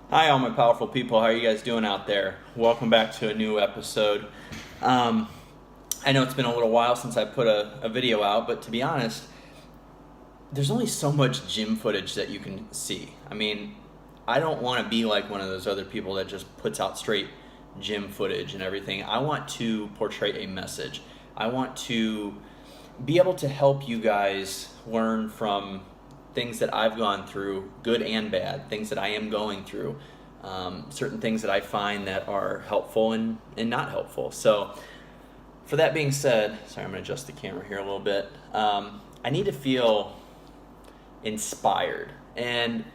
Hi, all my powerful people. How are you guys doing out there? Welcome back to a new episode. Um, I know it's been a little while since I put a video out, but to be honest, there's only so much gym footage that you can see. I mean, I don't want to be like one of those other people that just puts out straight gym footage and everything. I want to portray a message. I want to be able to help you guys learn from things that I've gone through, good and bad, things that I am going through, certain things that I find that are helpful and not helpful. So, for that being said, sorry, I'm going to adjust the camera here a little bit. I need to feel inspired. And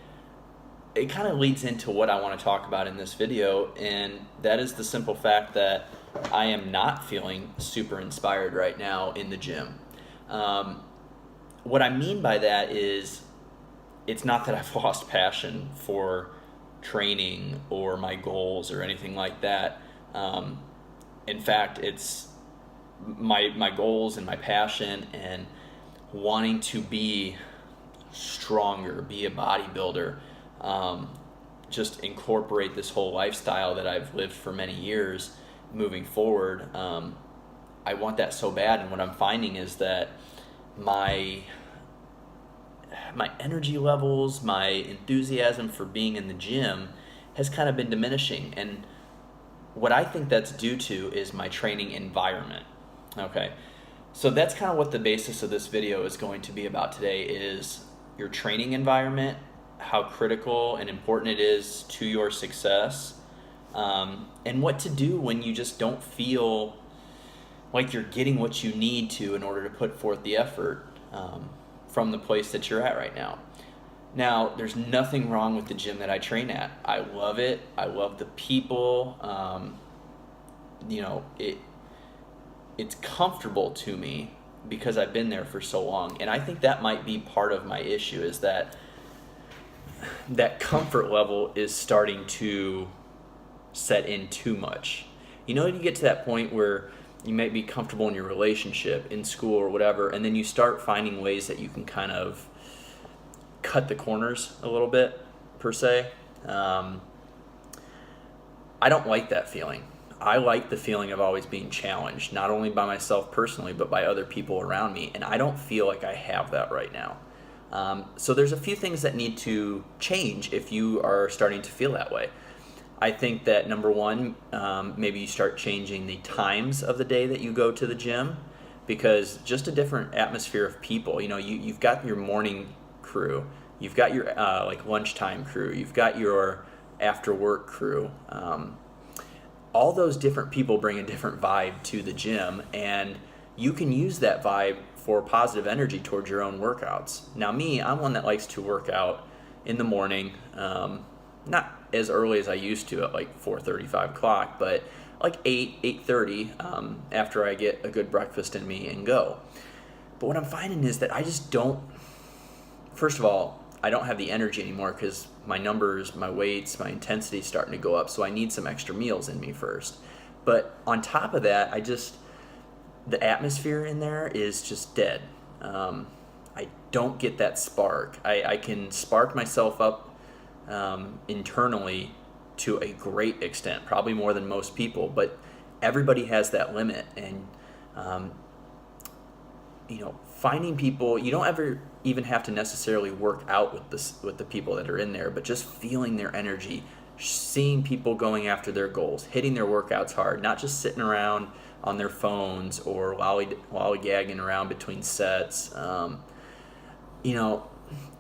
it kind of leads into what I want to talk about in this video, and that is the simple fact that I am not feeling super inspired right now in the gym. What I mean by that is it's not that I've lost passion for training or my goals or anything like that. In fact, it's my goals and my passion and wanting to be stronger, be a bodybuilder, just incorporate this whole lifestyle that I've lived for many years moving forward. I want that so bad, and what I'm finding is that my energy levels, my enthusiasm for being in the gym has kind of been diminishing. And what I think that's due to is my training environment. Okay. So that's kind of what the basis of this video is going to be about today, is your training environment, how critical and important it is to your success, and what to do when you just don't feel like you're getting what you need to in order to put forth the effort from the place that you're at right now. Now, there's nothing wrong with the gym that I train at. I love it. I love the people. It's comfortable to me because I've been there for so long. And I think that might be part of my issue, is that comfort level is starting to set in too much. You get to that point where you might be comfortable in your relationship, in school or whatever, and then you start finding ways that you can kind of cut the corners a little bit, per se. I don't like that feeling. I like the feeling of always being challenged, not only by myself personally, but by other people around me, and I don't feel like I have that right now. So there's a few things that need to change if you are starting to feel that way. I think that number one, maybe you start changing the times of the day that you go to the gym, because just a different atmosphere of people. You've got your morning crew, you've got your lunchtime crew, you've got your after work crew. All those different people bring a different vibe to the gym, and you can use that vibe for positive energy towards your own workouts. Now, I'm one that likes to work out in the morning, not as early as I used to at like 4:30, 5 o'clock, but like 8:30 after I get a good breakfast in me and go. But what I'm finding is that I just don't, first of all, I don't have the energy anymore because my numbers, my weights, my intensity is starting to go up, so I need some extra meals in me first. But on top of that, the atmosphere in there is just dead. I don't get that spark. I can spark myself up internally to a great extent, probably more than most people, but everybody has that limit. And finding people, you don't ever even have to necessarily work out with the people that are in there, but just feeling their energy, seeing people going after their goals, hitting their workouts hard, not just sitting around on their phones or lollygagging around between sets.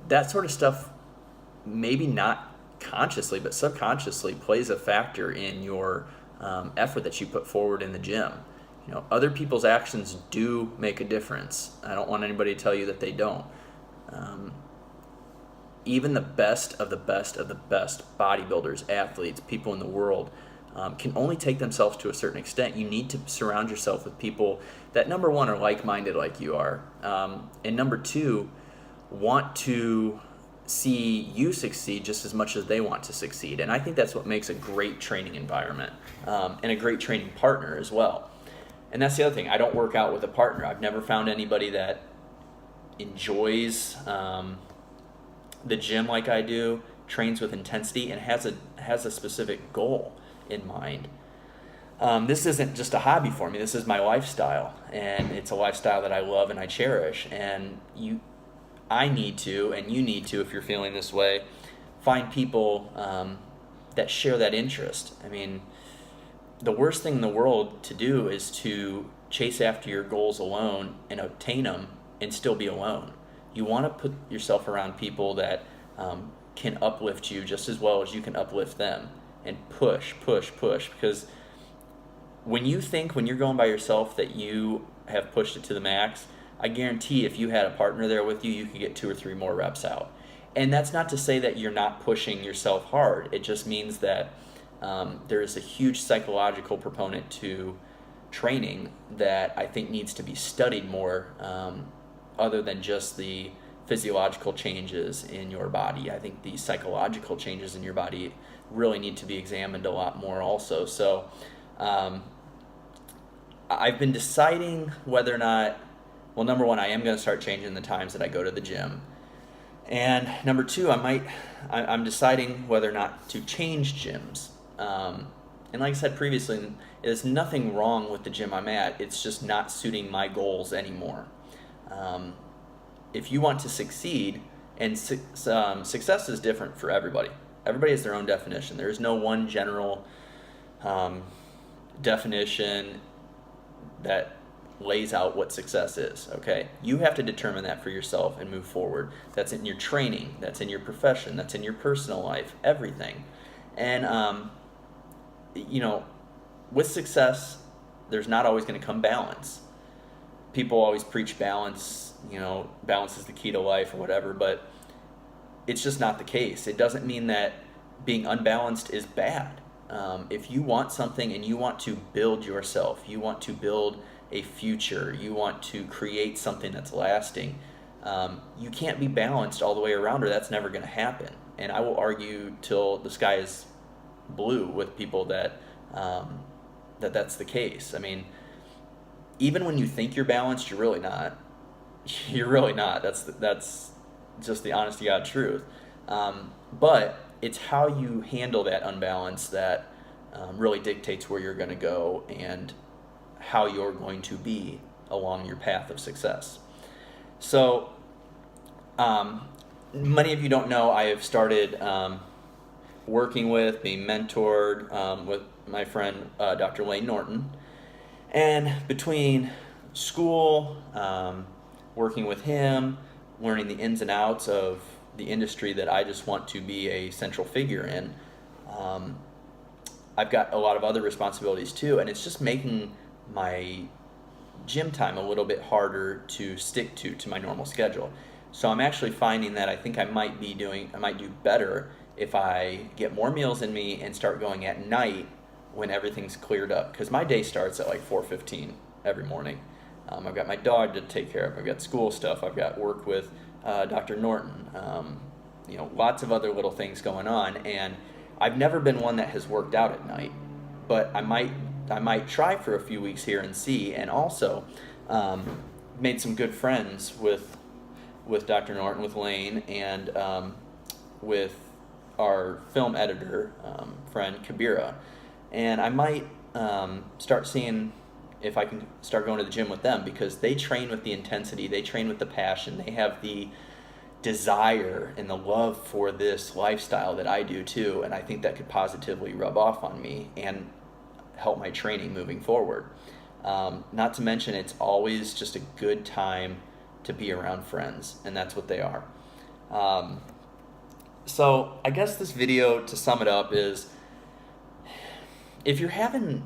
That sort of stuff, maybe not consciously, but subconsciously plays a factor in your effort that you put forward in the gym. Other people's actions do make a difference. I don't want anybody to tell you that they don't. Even the best of the best of the best bodybuilders, athletes, people in the world can only take themselves to a certain extent. You need to surround yourself with people that, number one, are like-minded like you are, and number two, want to see you succeed just as much as they want to succeed. And I think that's what makes a great training environment, and a great training partner as well. And that's the other thing. I don't work out with a partner. I've never found anybody that enjoys the gym like I do trains with intensity and has a specific goal in mind. This isn't just a hobby for me. This is my lifestyle, and it's a lifestyle that I love and I cherish. And I need to, and you need to, if you're feeling this way, find people that share that interest. I mean, the worst thing in the world to do is to chase after your goals alone and obtain them and still be alone. You want to put yourself around people that can uplift you just as well as you can uplift them, and push, because when you're going by yourself that you have pushed it to the max, I guarantee if you had a partner there with you, you could get 2 or 3 more reps out. And that's not to say that you're not pushing yourself hard. It just means that there is a huge psychological proponent to training that I think needs to be studied more, other than just the physiological changes in your body. I think the psychological changes in your body really need to be examined a lot more also. So I've been deciding whether or not, well, number one, I am going to start changing the times that I go to the gym. And number two, I'm deciding whether or not to change gyms. And like I said previously, there's nothing wrong with the gym I'm at. It's just not suiting my goals anymore. If you want to succeed, and success is different for everybody. Everybody has their own definition. There is no one general definition that lays out what success is, okay? You have to determine that for yourself and move forward. That's in your training, that's in your profession, that's in your personal life, everything. And, with success, there's not always going to come balance. People always preach balance, balance is the key to life or whatever, but it's just not the case. It doesn't mean that being unbalanced is bad. If you want something and you want to build yourself, you want to build a future, you want to create something that's lasting, you can't be balanced all the way around, or that's never going to happen. And I will argue till the sky is blue with people that that's the case. I mean, even when you think you're balanced, you're really not. You're really not. That's just the honest to God truth. But it's how you handle that unbalance that really dictates where you're going to go and how you're going to be along your path of success. So, many of you don't know, I have started working with, being mentored with my friend Dr. Lane Norton. And between school, working with him, learning the ins and outs of the industry that I just want to be a central figure in, I've got a lot of other responsibilities too, and it's just making my gym time a little bit harder to stick to my normal schedule. So I'm actually finding that I think I might do better if I get more meals in me and start going at night when everything's cleared up, because my day starts at like 4:15 every morning. I've got my dog to take care of, I've got school stuff, I've got work with Dr. Norton, lots of other little things going on, and I've never been one that has worked out at night, but I might try for a few weeks here and see. And also made some good friends with Dr. Norton, with Lane, and with our film editor friend Kabira, and I might start seeing if I can start going to the gym with them, because they train with the intensity, they train with the passion, they have the desire and the love for this lifestyle that I do too, and I think that could positively rub off on me and help my training moving forward. Not to mention, it's always just a good time to be around friends, and that's what they are. So I guess this video, to sum it up, is if you're having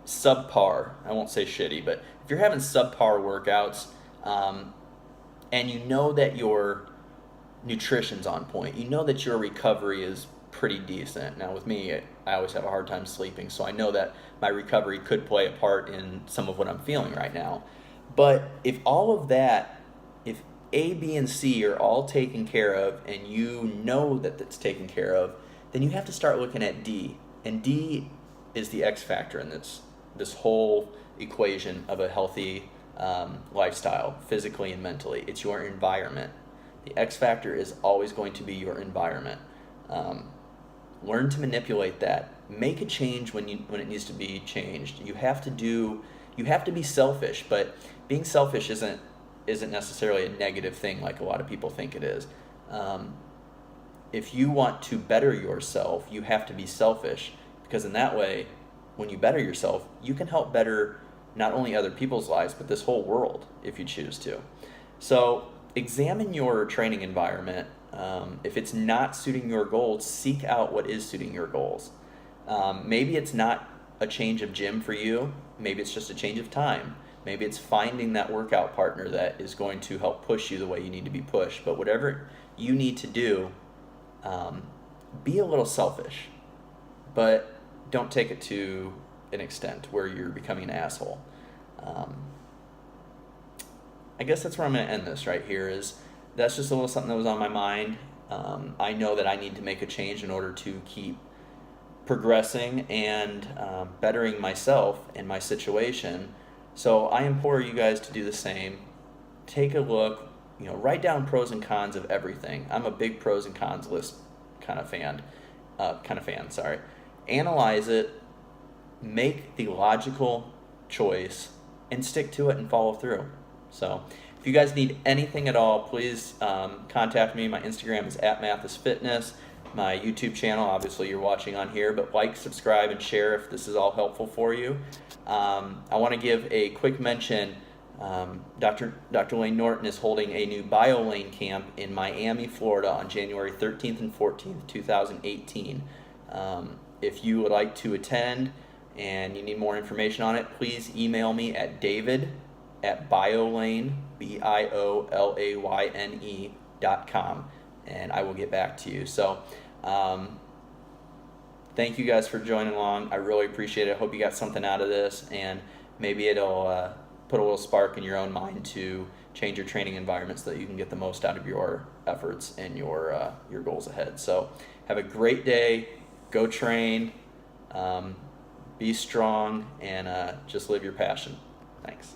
subpar, I won't say shitty, but if you're having subpar workouts, and you know that your nutrition's on point, you know that your recovery is pretty decent. Now with me, I always have a hard time sleeping, so I know that my recovery could play a part in some of what I'm feeling right now. But if all of that, if A, B, and C are all taken care of, and you know that it's taken care of, then you have to start looking at D. And D is the X factor in this whole equation of a healthy lifestyle, physically and mentally. It's your environment. The X factor is always going to be your environment. Learn to manipulate that. Make a change when it needs to be changed. You have to be selfish, but being selfish isn't necessarily a negative thing like a lot of people think it is. If you want to better yourself, you have to be selfish, because in that way, when you better yourself, you can help better not only other people's lives, but this whole world if you choose to. So examine your training environment. If it's not suiting your goals, seek out what is suiting your goals. Maybe it's not a change of gym for you. Maybe it's just a change of time. Maybe it's finding that workout partner that is going to help push you the way you need to be pushed. But whatever you need to do, be a little selfish, but don't take it to an extent where you're becoming an asshole. I guess that's where I'm going to end this right here. That's just a little something that was on my mind. I know that I need to make a change in order to keep progressing and bettering myself and my situation. So I implore you guys to do the same. Take a look, write down pros and cons of everything. I'm a big pros and cons list kind of fan. Analyze it, make the logical choice, and stick to it and follow through. So if you guys need anything at all, please contact me. My Instagram is @MathisFitness. My YouTube channel, obviously you're watching on here, but like, subscribe, and share if this is all helpful for you. I want to give a quick mention. Dr. Lane Norton is holding a new BioLane camp in Miami, Florida on January 13th and 14th, 2018. If you would like to attend and you need more information on it, please email me at david@biolayne, BIOLAYNE.com, and I will get back to you. So thank you guys for joining along. I really appreciate it. I hope you got something out of this, and maybe it'll put a little spark in your own mind to change your training environment so that you can get the most out of your efforts and your goals ahead. So have a great day. Go train. Be strong, and just live your passion. Thanks.